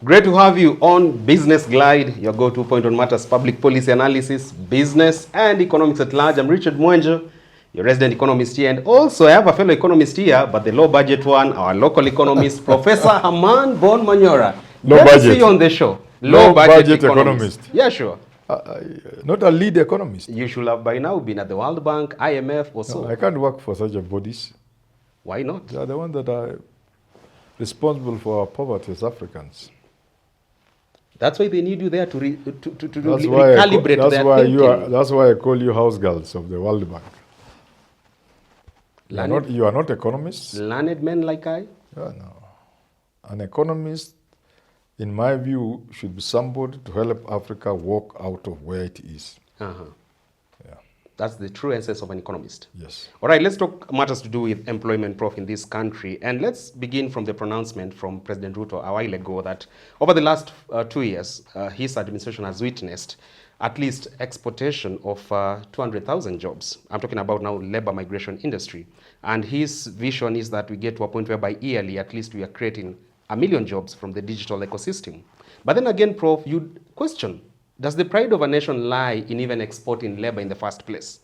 Great to have you on Business Glide, your go-to point on matters, public policy analysis, business and economics at large. I'm Richard Mwenjo, your resident economist here, and also I have a fellow economist here, but the low budget one, our local economist, Professor Herman Manyora. Low budget. To see you on the show. Low budget economist. Yeah, sure. Not a lead economist. You should have by now been at the World Bank, IMF, or so. No, I can't work for such a bodies. Why not? They are the ones that are responsible for our poverty as Africans. That's why they need you there to recalibrate their thinking. That's why I call you house girls of the World Bank. You are not economists. Learned men like I? Yeah, no. An economist, in my view, should be somebody to help Africa walk out of where it is. Uh-huh. Yeah. That's the true essence of an economist. Yes. All right, let's talk matters to do with employment, Prof, in this country. And let's begin from the pronouncement from President Ruto a while ago that over the last 2 years, his administration has witnessed at least exportation of 200,000 jobs. I'm talking about now labor migration industry. And his vision is that we get to a point whereby yearly, at least we are creating 1 million jobs from the digital ecosystem. But then again, Prof, you'd question, does the pride of a nation lie in even exporting labor in the first place?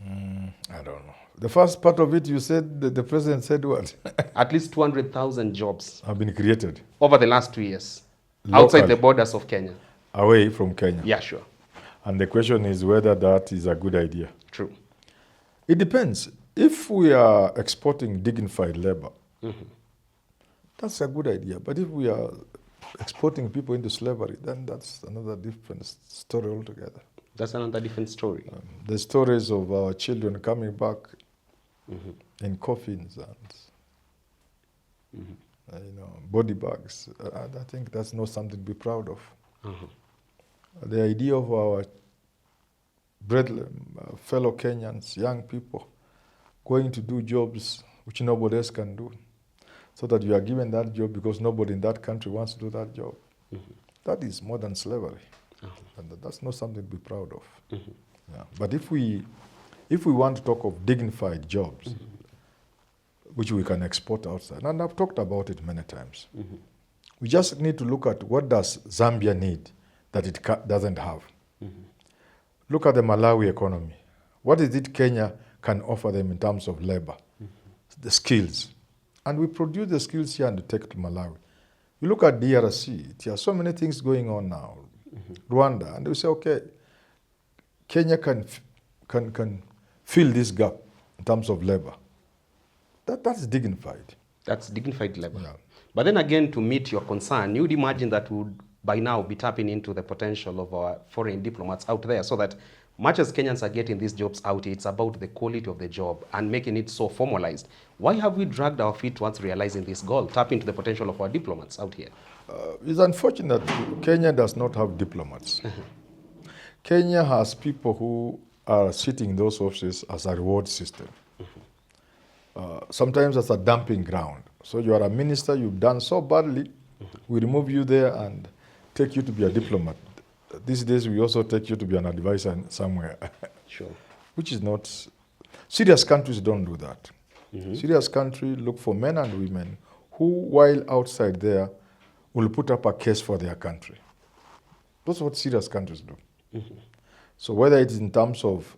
I don't know. The first part of it, you said, the president said what? At least 200,000 jobs have been created. Over the last 2 years. Local. Outside the borders of Kenya. Away from Kenya. Yeah, sure. And the question is whether that is a good idea. True. It depends. If we are exporting dignified labor, that's a good idea. But if we are exporting people into slavery, then that's another different story altogether. That's another different story. The stories of our children coming back in coffins and body bags, I think that's not something to be proud of. The idea of our fellow Kenyans, young people, going to do jobs which nobody else can do, so that you are given that job because nobody in that country wants to do that job. That is modern slavery. And that's not something to be proud of. Yeah. But if we want to talk of dignified jobs, which we can export outside, and I've talked about it many times, we just need to look at what does Zambia need that it doesn't have. Look at the Malawi economy. What is it Kenya can offer them in terms of labor? The skills. And we produce the skills here and take to Malawi. You look at DRC, there are so many things going on now. Rwanda, and we say, okay, Kenya can fill this gap in terms of labor. That's dignified. That's dignified labor. Yeah. But then again, to meet your concern, you'd imagine that we would by now be tapping into the potential of our foreign diplomats out there, so that much as Kenyans are getting these jobs out, it's about the quality of the job and making it so formalized. Why have we dragged our feet towards realizing this goal, tap into the potential of our diplomats out here? It's unfortunate Kenya does not have diplomats. Kenya has people who are sitting in those offices as a reward system. Sometimes as a dumping ground. So you are a minister, you've done so badly, we remove you there and take you to be a diplomat. These days we also take you to be an advisor somewhere. Sure. Which is not... Serious countries don't do that. Serious countries look for men and women who, while outside there, will put up a case for their country. That's what serious countries do. So whether it is in terms of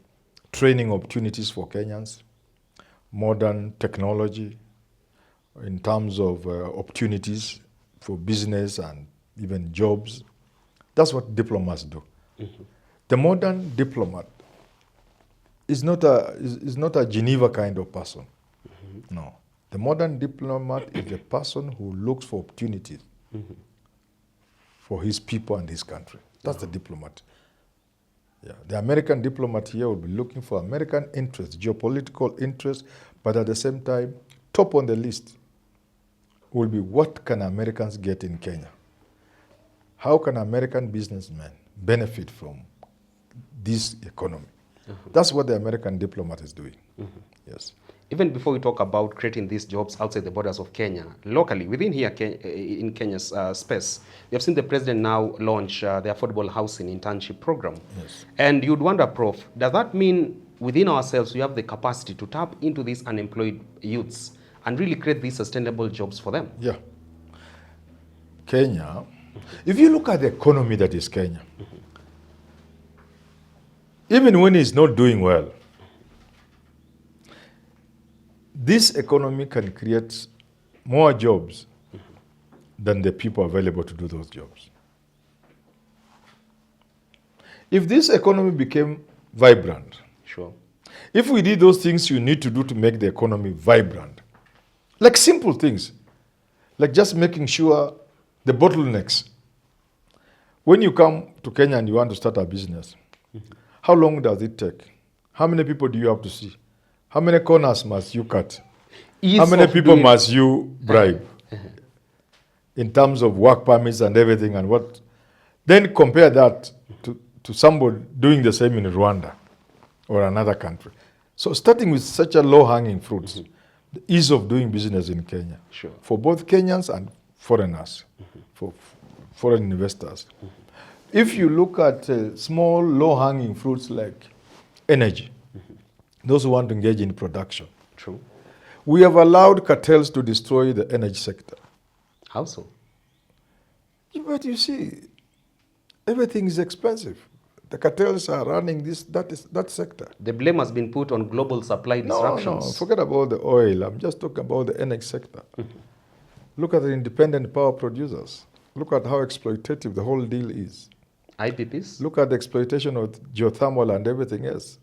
training opportunities for Kenyans, modern technology, in terms of opportunities for business and even jobs, that's what diplomats do. The modern diplomat is not a Geneva kind of person. No. The modern diplomat is a person who looks for opportunities for his people and his country. That's the diplomat. Yeah. The American diplomat here will be looking for American interests, geopolitical interests, but at the same time, top on the list will be what can Americans get in Kenya? How can American businessmen benefit from this economy? That's what the American diplomat is doing. Yes. Even before we talk about creating these jobs outside the borders of Kenya, locally, within here in Kenya's space, we have seen the president now launch the affordable housing internship program. Yes. And you'd wonder, Prof, does that mean within ourselves we have the capacity to tap into these unemployed youths and really create these sustainable jobs for them? Yeah. Kenya, if you look at the economy that is Kenya, even when it's not doing well, this economy can create more jobs than the people available to do those jobs. If this economy became vibrant, Sure. if we did those things you need to do to make the economy vibrant, like simple things, like just making sure the bottlenecks. When you come to Kenya and you want to start a business, how long does it take? How many people do you have to see? How many corners must you cut? How many people must you bribe? In terms of work permits and everything and what? Then compare that to somebody doing the same in Rwanda or another country. So starting with such a low-hanging fruits, the ease of doing business in Kenya, Sure. for both Kenyans and foreigners, for foreign investors. If you look at small, low-hanging fruits like energy, those who want to engage in production, True. we have allowed cartels to destroy the energy sector. How so? But you see, everything is expensive. The cartels are running that sector. The blame has been put on global supply disruptions. No, forget about the oil. I'm just talking about the energy sector. Look at the independent power producers. Look at how exploitative the whole deal is. IPPs? Look at the exploitation of geothermal and everything else.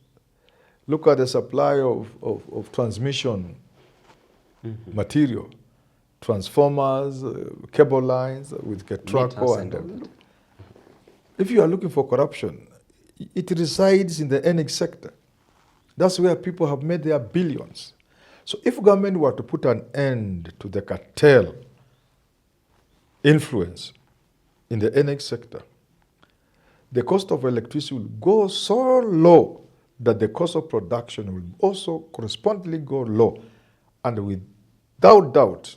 Look at the supply of transmission material, transformers, cable lines with Ketraco and everything. If you are looking for corruption, it resides in the energy sector. That's where people have made their billions. So if government were to put an end to the cartel influence in the energy sector, the cost of electricity will go so low that the cost of production will also correspondingly go low. And without doubt,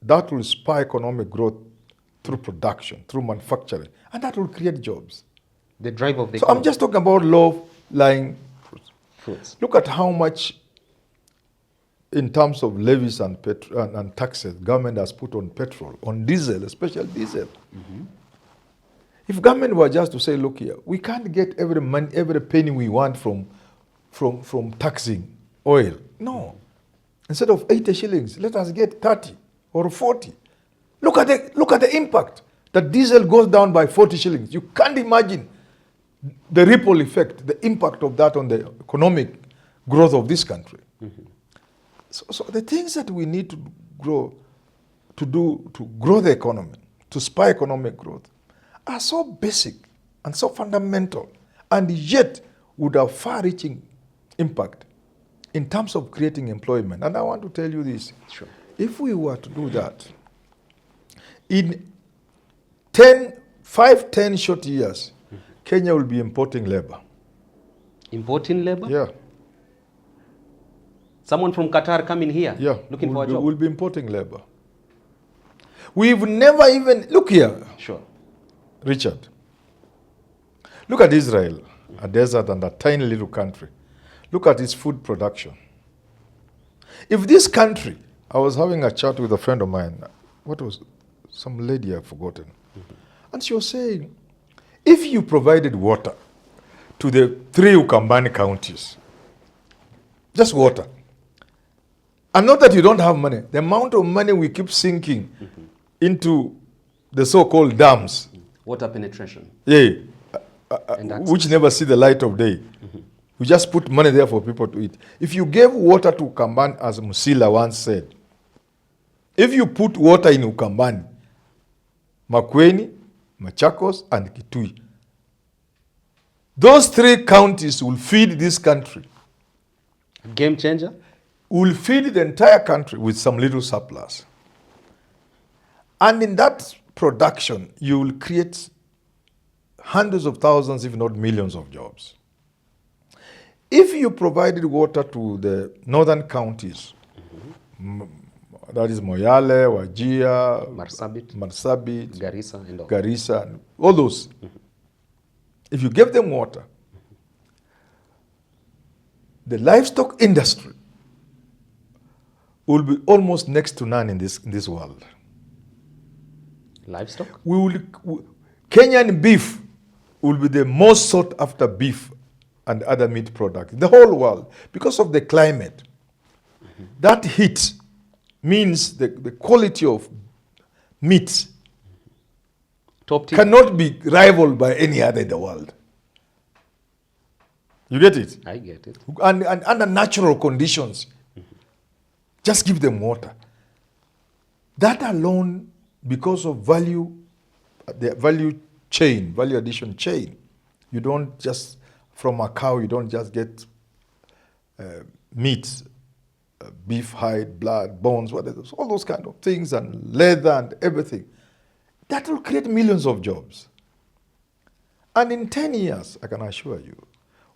that will spur economic growth through production, through manufacturing, and that will create jobs. The drive of the So economy. I'm just talking about low-lying fruits. Look at how much, in terms of levies and taxes, government has put on petrol, on diesel, especially diesel. If government were just to say, look here, we can't get every money, every penny we want from taxing oil. No. Instead of 80 shillings, let us get 30 or 40. Look at the impact. That diesel goes down by 40 shillings. You can't imagine the ripple effect, the impact of that on the economic growth of this country. So the things that we need to grow, to grow the economy, to spur economic growth, are so basic and so fundamental, and yet would have far-reaching impact in terms of creating employment. And I want to tell you this. Sure. If we were to do that, in 5-10 short years, Kenya will be importing labor. Importing labor? Yeah. Someone from Qatar coming here? Yeah. Looking for a job? We'll be importing labor. We've never even, look here, Sure. Richard. Look at Israel, a desert and a tiny little country. Look at its food production. If this country, I was having a chat with a friend of mine, what was some lady I've forgotten, and she was saying, if you provided water to the 3 Ukambani counties, just water, and not that you don't have money, the amount of money we keep sinking into the so-called dams, Water penetration. yeah, And which never see the light of day. We just put money there for people to eat. If you gave water to Ukambani, as Musila once said, if you put water in Ukambani, Makueni, Machakos, and Kitui, those 3 counties will feed this country. Game changer? Will feed the entire country with some little surplus. And in that production, you will create hundreds of thousands, if not millions of jobs. If you provided water to the northern counties, that is Moyale, Wajir, Marsabit, Garissa, and all those, if you gave them water, the livestock industry will be almost next to none in this world. Livestock? Kenyan beef will be the most sought after beef and other meat products in the whole world because of the climate. That heat means the quality of meat Top tier. cannot be rivaled by any other in the world. You get it? I get it. And under natural conditions, just give them water. That alone, because of value, the value chain, value addition chain, you don't just, from a cow, you don't just get meat, beef, hide, blood, bones, whatever, all those kind of things, and leather and everything. That will create millions of jobs. And in 10 years, I can assure you,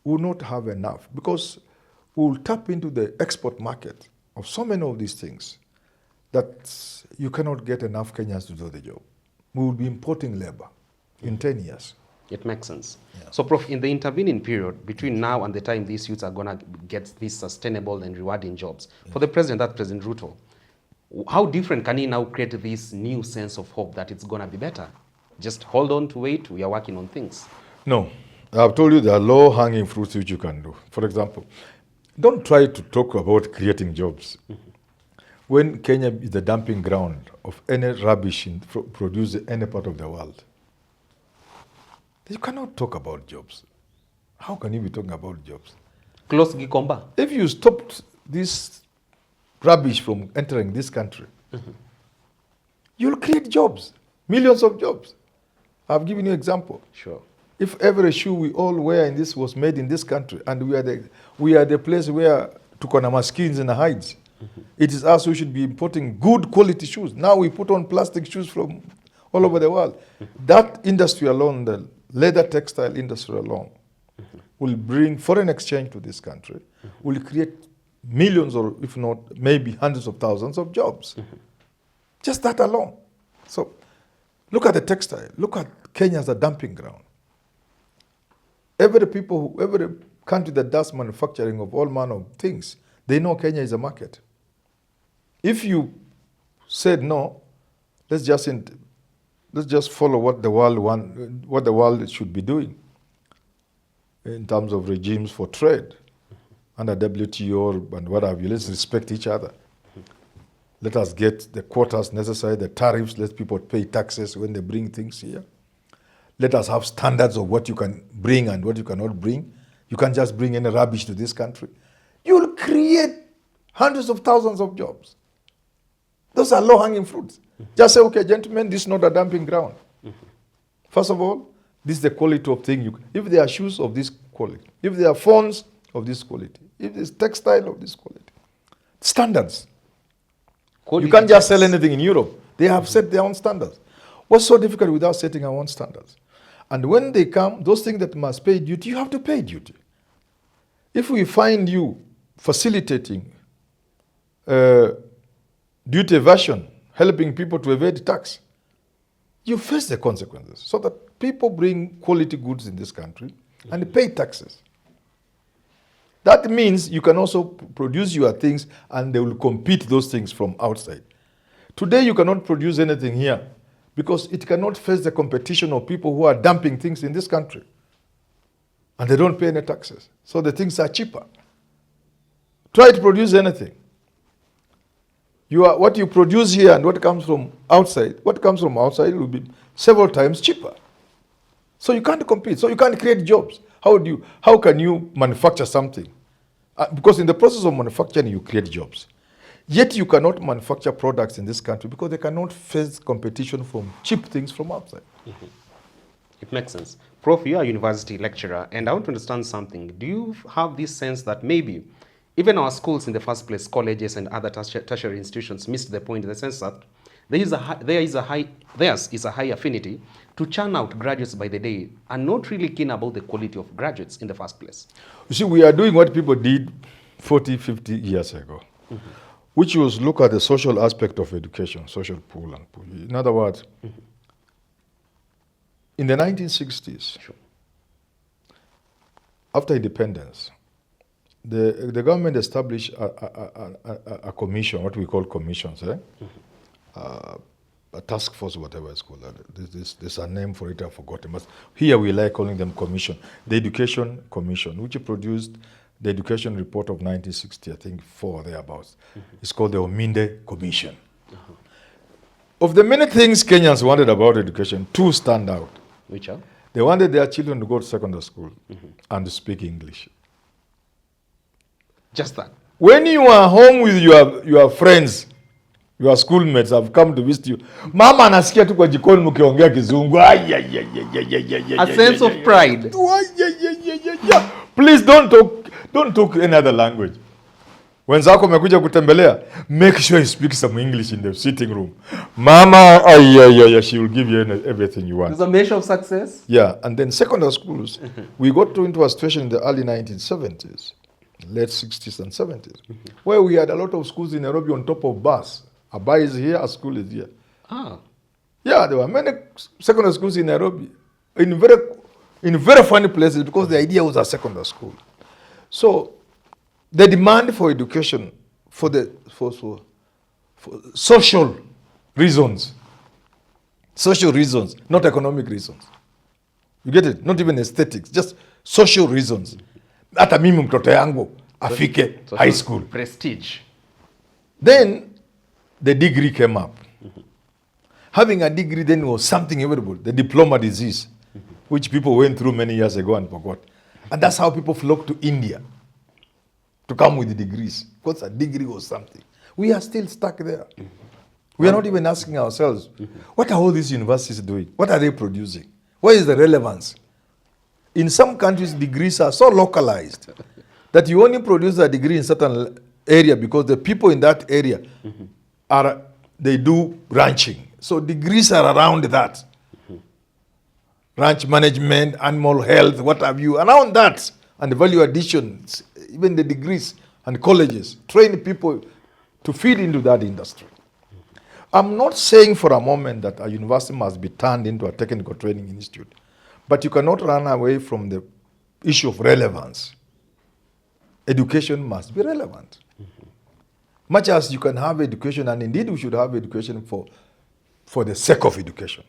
we will not have enough because we will tap into the export market of so many of these things that you cannot get enough Kenyans to do the job. We will be importing labor in 10 years. It makes sense. Yeah. So, Prof, in the intervening period between now and the time these youths are going to get these sustainable and rewarding jobs, for the president, that's President Ruto, how different can he now create this new sense of hope that it's going to be better? Just hold on to it, we are working on things. No, I've told you there are low-hanging fruits which you can do. For example, don't try to talk about creating jobs. When Kenya is the dumping ground of any rubbish produced in any part of the world, you cannot talk about jobs. How can you be talking about jobs? Close Gikomba. If you stopped this rubbish from entering this country, you'll create jobs, millions of jobs. I've given you an example. Sure. If every shoe we all wear in this was made in this country, and we are the place where tukonama skins and hides, it is us who should be importing good quality shoes. Now we put on plastic shoes from all over the world. That industry alone, the leather textile industry alone, will bring foreign exchange to this country, will create millions or if not maybe hundreds of thousands of jobs. Just that alone. So look at the textile. Look at Kenya as a dumping ground. Every country that does manufacturing of all manner of things, they know Kenya is a market. If you said no, let's just follow what the world should be doing in terms of regimes for trade under WTO and what have you. Let's respect each other. Let us get the quotas necessary, the tariffs. Let people pay taxes when they bring things here. Let us have standards of what you can bring and what you cannot bring. You can't just bring any rubbish to this country. You'll create hundreds of thousands of jobs. Those are low-hanging fruits. Just say, okay, gentlemen, this is not a dumping ground. First of all, this is the quality of thing. If there are shoes of this quality, if there are phones of this quality, if there's textile of this quality, standards. Quality you can't just sell anything in Europe. They have set their own standards. What's so difficult without setting our own standards? And when they come, those things that must pay duty, you have to pay duty. If we find you facilitating duty evasion, helping people to evade tax, you face the consequences. So that people bring quality goods in this country and pay taxes. That means you can also produce your things and they will compete those things from outside. Today you cannot produce anything here because it cannot face the competition of people who are dumping things in this country. And they don't pay any taxes. So the things are cheaper. Try to produce anything. What you produce here and what comes from outside will be several times cheaper. So you can't compete. So you can't create jobs. How can you manufacture something? Because in the process of manufacturing, you create jobs. Yet you cannot manufacture products in this country because they cannot face competition from cheap things from outside. It makes sense. Prof, you are a university lecturer, and I want to understand something. Do you have this sense that maybe even our schools in the first place, colleges and other tertiary institutions missed the point in the sense that theirs is a high affinity to churn out graduates by the day and not really keen about the quality of graduates in the first place? You see, we are doing what people did 40, 50 years ago, which was look at the social aspect of education, social pull and pull. In other words, in the 1960s, after independence, the government established a commission, what we call commissions, a task force, whatever it's called. There's a name for it, I've forgotten. But here we like calling them commission. The Education Commission, which produced the education report of 1960, I think 4 thereabouts. It's called the Ominde Commission. Of the many things Kenyans wanted about education, 2 stand out. Which are? They wanted their children to go to secondary school and to speak English. Just that. When you are home with your friends, your schoolmates have come to visit you, mama anasikia tu kwa jikoni mkiongea kizungu. A sense of pride. Please don't talk any other language. Wenzako wamekuja kutembelea, make sure you speak some English in the sitting room. Mama, she will give you everything you want. There's a measure of success. Yeah, and then secondary schools, we got into a situation in the early 1970s, late 60s and 70s, where we had a lot of schools in Nairobi on top of bus. A bar is here, a school is here. Ah. Yeah, there were many secondary schools in Nairobi, in very funny places, because the idea was a secondary school. So the demand for education for social reasons, not economic reasons. You get it? Not even aesthetics, just social reasons. Hata mimi mtoto yangu afike high school. Prestige. Then the degree came up. Having a degree then was something available, the diploma disease, which people went through many years ago and forgot. And that's how people flocked to India to come with the degrees, because a degree was something. We are still stuck there. We are not even asking ourselves, what are all these universities doing? What are they producing? What is the relevance? In some countries, degrees are so localized that you only produce a degree in certain area because the people in that area they do ranching. So degrees are around that. Ranch management, animal health, what have you, around that. And the value additions, even the degrees and colleges, train people to feed into that industry. I'm not saying for a moment that a university must be turned into a technical training institute, but you cannot run away from the issue of relevance. Education must be relevant. Much as you can have education, and indeed we should have education for the sake of education.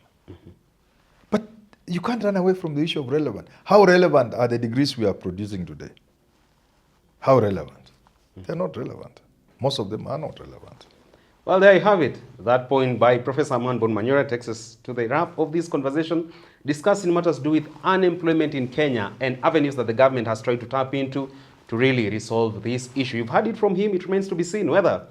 But you can't run away from the issue of relevance. How relevant are the degrees we are producing today? How relevant? They're not relevant. Most of them are not relevant. Well, there you have it. That point by Professor Herman Manyora takes us to the wrap of this conversation, discussing matters to do with unemployment in Kenya and avenues that the government has tried to tap into to really resolve this issue. You've heard it from him. It remains to be seen whether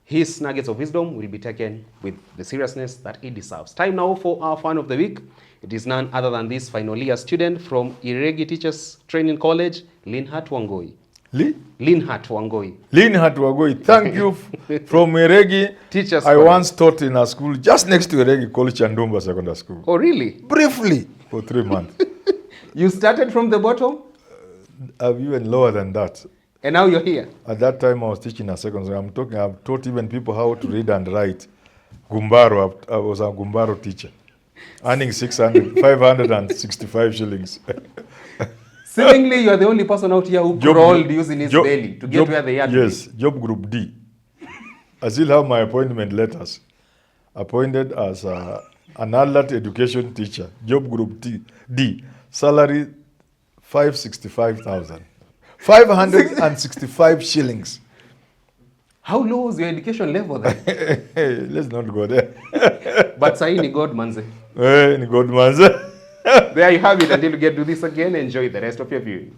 his nuggets of wisdom will be taken with the seriousness that it deserves. Time now for our fan of the week. It is none other than this final year student from Iregi Teachers Training College, Linhat Wangoi. Linhat Wangoi. Linhat Wangoi, thank you from Iregi. Teachers I once taught in a school just next to Iregi College, Chandumba Secondary School. Oh, really? Briefly, for 3 months. You started from the bottom? I'm even lower than that. And now you're here? At that time, I was teaching a secondary. I've taught even people how to read and write. Gumbaro, I was a Gumbaro teacher, earning 565 shillings. Seemingly, you're the only person out here who crawled using his belly to get where they are. Yes, job group D. I still have my appointment letters. Appointed as an adult education teacher, job group D. Salary 565,000. 565 shillings. How low was your education level then? Let's not go there. But sahi God manze. Ni God manze. There you have it. Until we get to this again, enjoy the rest of your viewing.